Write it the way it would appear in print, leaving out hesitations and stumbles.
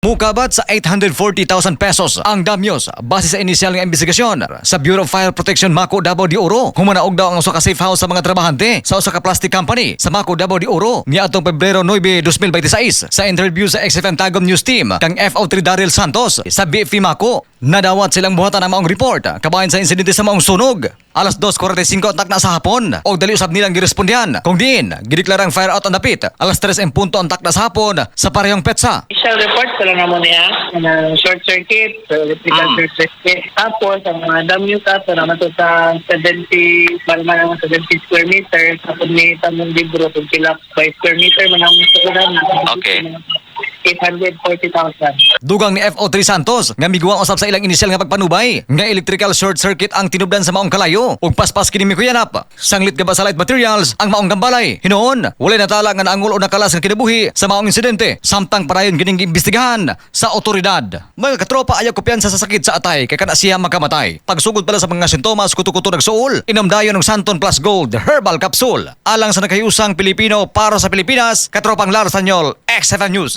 Mukabat sa 840,000 pesos ang damyos base sa inisyal ng investigasyon sa Bureau of Fire Protection Mako Davao de Oro. Humanaog daw ang usa ka safe house sa mga trabahante sa usa ka plastic company sa Mako Davao de Oro niadtong Pebrero 9, 2026. Sa interview sa XFM Tagum News Team kang FO3 Daryl Santos sa BFP Mako, nadawat silang buhatan ang maong report kabahin sa insidente sa maong sunog. Alas 2:45 antak na sa hapon o dali usab nilang girespondihan. Kung diin, gideklarang fire out on the pit. Alas 3 en punto antak na sa hapon sa parehong petsa. Initial report ko lang naman niya ng short circuit, electrical short circuit. Tapos, ang mga dam news ato naman ito sa 70, parang 70 square meter. Tapos may tamang libro kung kila by square meter, manamang sa kulang. Okay. 840,000. Dugang ni FO3 Santos nga miguwang usab sa ilang inisyal nga pagpanubay nga electrical short circuit ang tinubdan sa maong kalayo ug paspas kini mikuyanap. Sanglit ka ba sa light materials ang maong gambalay. Hinoon, walay natala nga naangol o nakalas nga kinabuhi sa maong insidente samtang parayon kining giimbestigahan sa otoridad. Mga katropa ayaw kumpiyansa sa sakit sa atay kay kana siya makamatay. Pagsugod pala sa mga sintomas kuto-kuto nagsuol, inamdayon ng Santon Plus Gold Herbal Capsule alang sa nakahiyusang Pilipino para sa Pilipinas. Katropang Larsanyol, XFM News.